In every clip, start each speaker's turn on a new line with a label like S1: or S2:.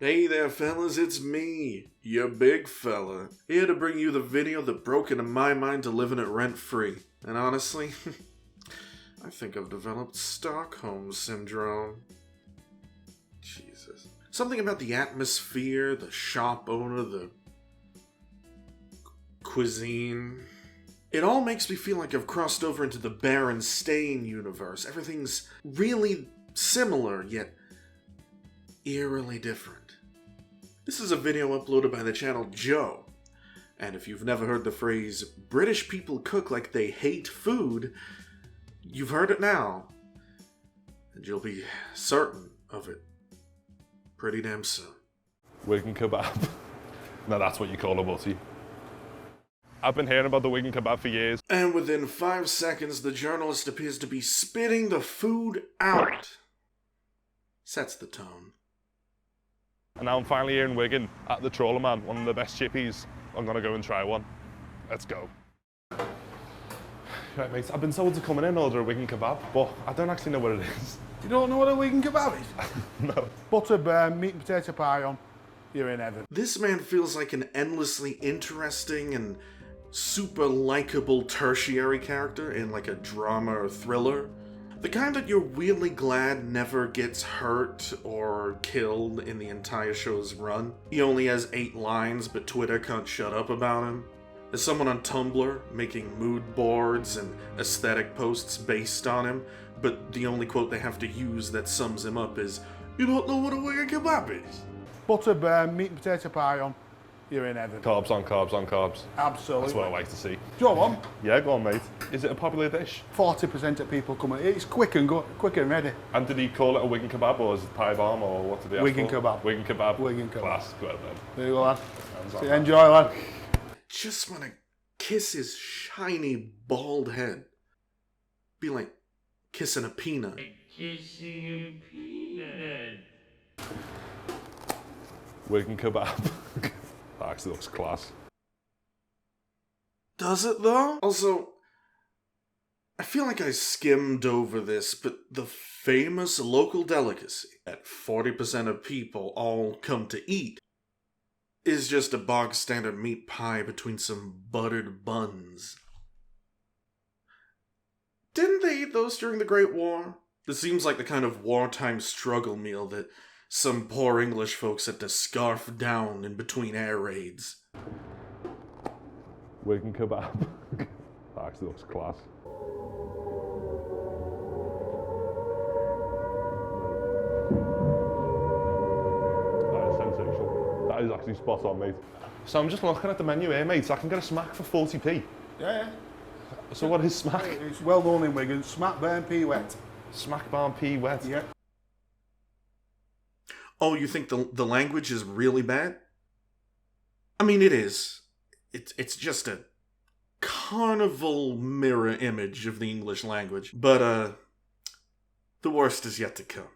S1: Hey there fellas, it's me, your big fella, here to bring you the video that broke into my mind to living it rent-free. And honestly, I think I've developed Stockholm Syndrome. Jesus. Something about the atmosphere, the shop owner, the cuisine. It all makes me feel like I've crossed over into the Berenstain universe. Everything's really similar, yet eerily different. This is a video uploaded by the channel Joe, and if you've never heard the phrase, British people cook like they hate food, you've heard it now, and you'll be certain of it pretty damn soon.
S2: Wigan kebab. Now that's what you call a butty. I've been hearing about the Wigan kebab for years.
S1: And within 5 seconds, the journalist appears to be spitting the food out. Sets the tone.
S2: And now I'm finally here in Wigan at the Trawler Man, one of the best chippies. I'm gonna go and try one. Let's go. Right, mates, I've been told to come in and order a Wigan kebab, but I don't actually know what it is.
S3: You don't know what a Wigan kebab is?
S2: No.
S3: Butter, burn, meat and potato pie on. You're in heaven.
S1: This man feels like an endlessly interesting and super likable tertiary character in like a drama or thriller. The kind that you're weirdly glad never gets hurt or killed in the entire show's run. He only has 8 lines, but Twitter can't shut up about him. There's someone on Tumblr making mood boards and aesthetic posts based on him, but the only quote they have to use that sums him up is, "You don't know what a Wigan kebab is?"
S3: Butter, burn, meat and potato pie on. You're in heaven.
S2: Carbs on carbs on carbs.
S3: Absolutely.
S2: That's what I like to see.
S3: Go on.
S2: Yeah, go on, mate. Is it a popular dish?
S3: 40% of people come in. It's quick and ready.
S2: And did he call it a Wigan kebab, or is it pie barm, or what did he ask
S3: Wigan
S2: for?
S3: kebab.
S2: Wigan kebab.
S3: Wigan kebab.
S2: Class. Go ahead then.
S3: There you go, lad.
S2: Hands
S3: See,
S2: on.
S3: enjoy, lad.
S1: Just want to kiss his shiny, bald head. Be like kissing a peanut.
S4: Kissing a peanut.
S2: Wigan kebab. That actually looks class.
S1: Does it though? Also, I feel like I skimmed over this, but the famous local delicacy that 40% of people all come to eat is just a bog standard meat pie between some buttered buns. Didn't they eat those during the Great War? This seems like the kind of wartime struggle meal that some poor English folks had to scarf down in between air raids.
S2: Wigan kebab. That actually looks class. That is sensational. That is actually spot on, mate. So I'm just looking at the menu here, mate. I can get a smack for 40p.
S3: Yeah.
S2: So what is smack?
S3: It's well known in Wigan. Smack, Barm Pey wet.
S2: Smack Barm Pey wet.
S3: Yeah.
S1: Oh, you think the language is really bad? I mean, it is. It's just a carnival mirror image of the English language. But, the worst is yet to come.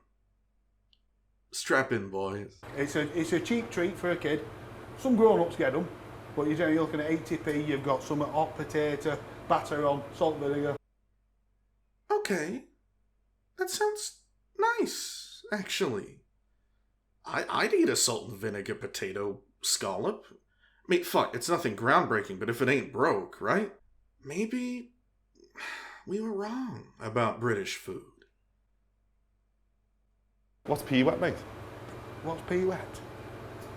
S1: Strap in, boys.
S3: It's a cheap treat for a kid. Some grown-ups get them, but you're looking at 80p, you've got some hot potato, batter on, salt vinegar.
S1: Okay. That sounds nice, actually. I'd eat a salt and vinegar potato scallop. I mean, fuck, it's nothing groundbreaking, but if it ain't broke, right? Maybe we were wrong about British food.
S2: What's pea wet, mate?
S3: What's pea wet?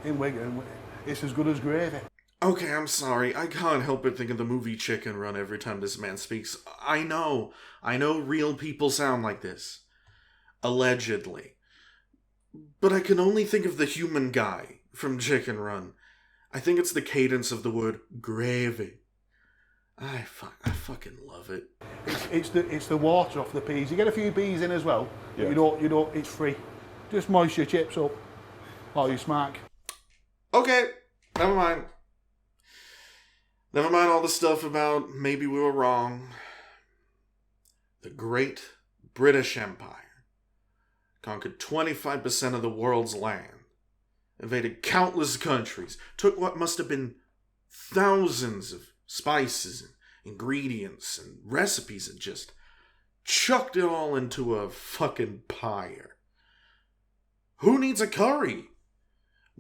S3: In Wigan, it's as good as gravy.
S1: Okay, I'm sorry. I can't help but think of the movie Chicken Run every time this man speaks. I know real people sound like this. Allegedly. But I can only think of the human guy from Chicken Run. I think it's the cadence of the word gravy. I fucking love it.
S3: It's the water off the peas. You get a few peas in as well.
S2: Yeah.
S3: You don't. It's free. Just moist your chips up while you smack.
S1: Okay, never mind. Never mind all the stuff about maybe we were wrong. The Great British Empire conquered 25% of the world's land, invaded countless countries, took what must have been thousands of spices and ingredients and recipes and just chucked it all into a fucking pyre. Who needs a curry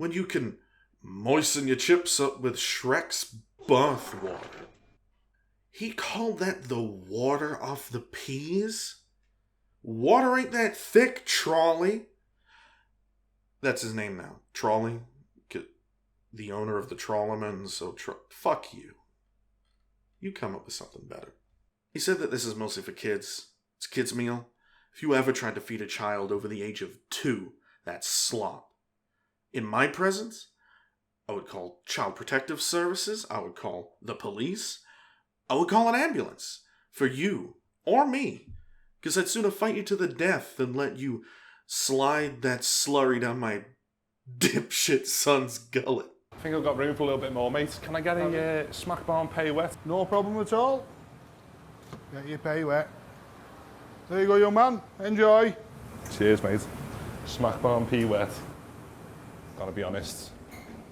S1: when you can moisten your chips up with Shrek's bath water? He called that the water off the peas? Water ain't that thick, Trolley. That's his name now, Trolley. The owner of the Trawlerman, so fuck you. You come up with something better. He said that this is mostly for kids. It's a kid's meal. If you ever tried to feed a child over the age of 2, that's slop. In my presence, I would call Child Protective Services. I would call the police. I would call an ambulance for you or me. Because I'd sooner fight you to the death than let you slide that slurry down my dipshit son's gullet.
S2: I think I've got room for a little bit more, mate. Can I get a smack Barm Pey wet?
S3: No problem at all. Get your pay wet. There you go, young man. Enjoy.
S2: Cheers, mate. Smack Barm Pey wet. Gotta be honest,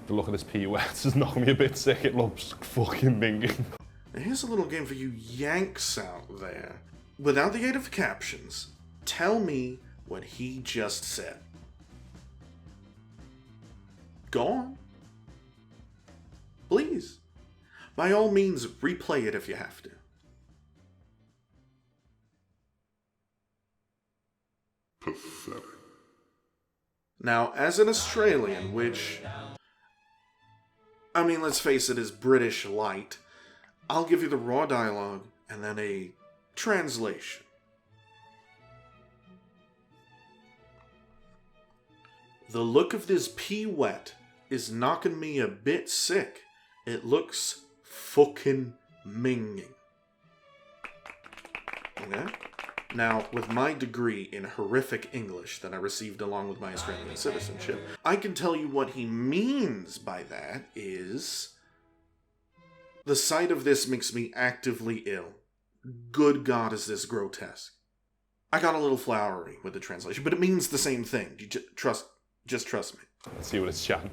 S2: the look of this pea wet has knocked me a bit sick. It looks fucking minging.
S1: Now here's a little game for you Yanks out there. Without the aid of captions, tell me what he just said. Go on. Please. By all means, replay it if you have to.
S5: Pathetic.
S1: Now, as an Australian, which, I mean, let's face it, is British light, I'll give you the raw dialogue and then a translation. The look of this pea wet is knocking me a bit sick. It looks fucking minging. Okay? Now, with my degree in horrific English that I received along with my Australian citizenship, I can tell you what he means by that is... The sight of this makes me actively ill. Good God, is this grotesque. I got a little flowery with the translation, but it means the same thing. You just trust me.
S2: Let's see what it's chatting.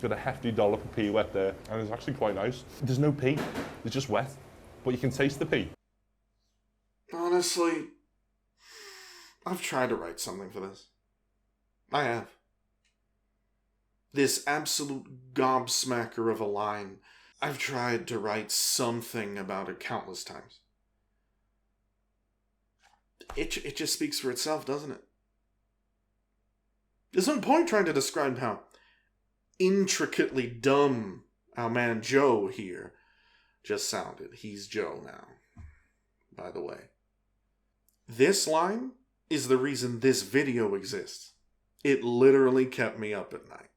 S2: Got a hefty dollop of pea wet there, and it's actually quite nice. There's no pea, it's just wet, but you can taste the pea.
S1: Honestly, I've tried to write something for this. I have. This absolute gobsmacker of a line, I've tried to write something about it countless times. It just speaks for itself, doesn't it? There's no point trying to describe how intricately dumb our man Joe here just sounded. He's Joe now, by the way. This line is the reason this video exists. It literally kept me up at night.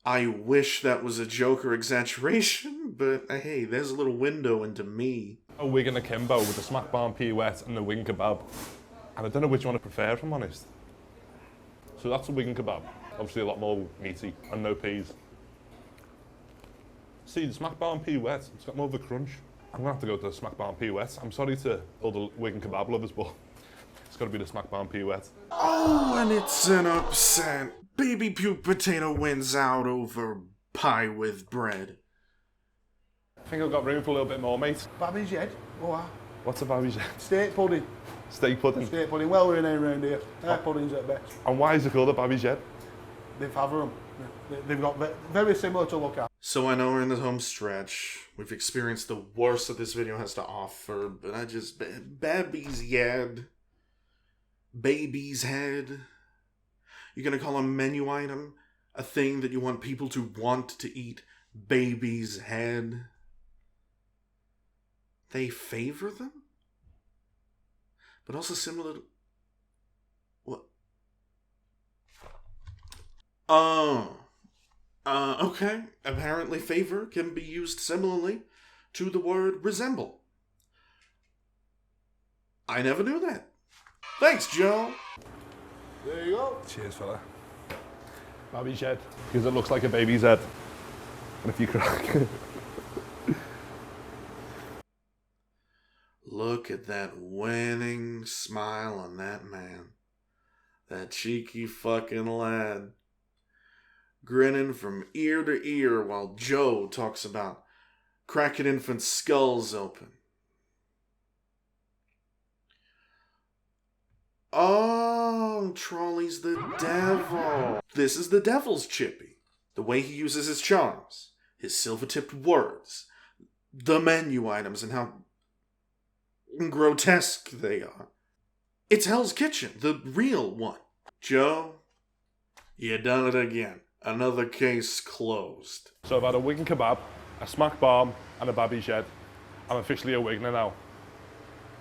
S1: I wish that was a joke or exaggeration, but hey, there's a little window into me.
S2: A wig and akimbo with the smack Barm Pey wet and the wing kebab. And I don't know which one I prefer, if I'm honest. So that's a wing kebab. Obviously a lot more meaty and no peas. See, the smack Barm Pey wet, it's got more of a crunch. I'm gonna have to go to the smack Barm Pey wet. I'm sorry to all the wig and kebab lovers, but it's gotta be the smack Barm Pey wet.
S1: Oh, and it's an upset. Baby puke potato wins out over pie with bread.
S2: I think I've got room for a little bit more, mate.
S3: Babby's head. Oh, wow.
S2: What's a baby's head?
S3: Steak pudding.
S2: Steak pudding.
S3: Steak pudding. Well, we're in around here. Puddings at best.
S2: And why is it called a baby's head?
S3: They've had them. They've got very similar to look at.
S1: So I know we're in the home stretch. We've experienced the worst that this video has to offer, but Baby's head. Baby's head. You're gonna call a menu item a thing that you want people to want to eat? Baby's head. They favor them? But also similar to... What? Okay. Apparently favor can be used similarly to the word resemble. I never knew that. Thanks, Joe.
S3: There you go.
S2: Cheers, fella. Baby's head. Because it looks like a baby's head. And if you crack...
S1: Look at that winning smile on that man. That cheeky fucking lad. Grinning from ear to ear while Joe talks about cracking infant skulls open. Trolley's the devil. This is the devil's Chippy. The way he uses his charms, his silver-tipped words, the menu items, and how grotesque they are. It's Hell's Kitchen, the real one. Joe, you done it again. Another case closed.
S2: So I've had a Wigan kebab, a smack barm, and a babby shed. I'm officially a Wiganer now.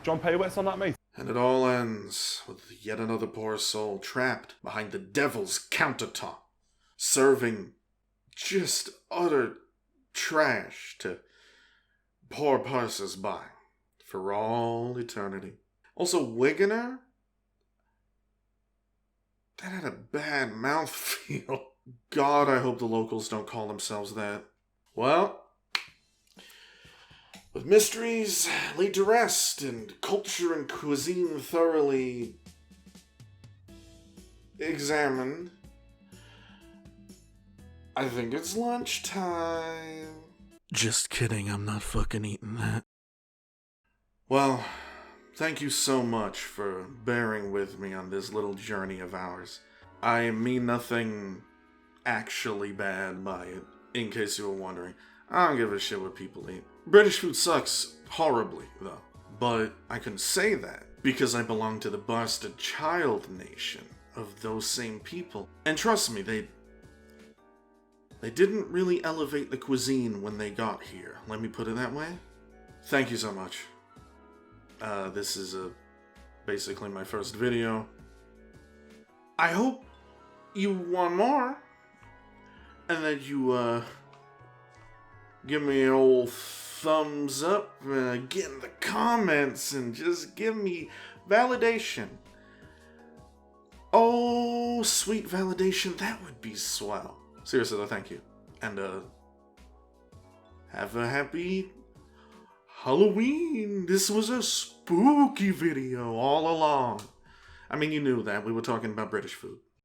S2: John Pey on that, mate?
S1: And it all ends with yet another poor soul trapped behind the devil's countertop, serving just utter trash to poor passers-by for all eternity. Also, Wiganer? That had a bad mouthfeel. God, I hope the locals don't call themselves that. Well, with mysteries laid to rest and culture and cuisine thoroughly examined, I think it's lunchtime. Just kidding, I'm not fucking eating that. Well, thank you so much for bearing with me on this little journey of ours. I mean nothing actually bad by it, in case you were wondering. I don't give a shit what people eat. British food sucks horribly, though. But I can say that because I belong to the bastard child nation of those same people. And trust me, they didn't really elevate the cuisine when they got here. Let me put it that way. Thank you so much. This is basically my first video. I hope you want more. And that you, give me an old thumbs up, get in the comments, and just give me validation. Oh, sweet validation, that would be swell. Seriously though, thank you. And, have a happy Halloween. This was a spooky video all along. I mean, you knew that. We were talking about British food.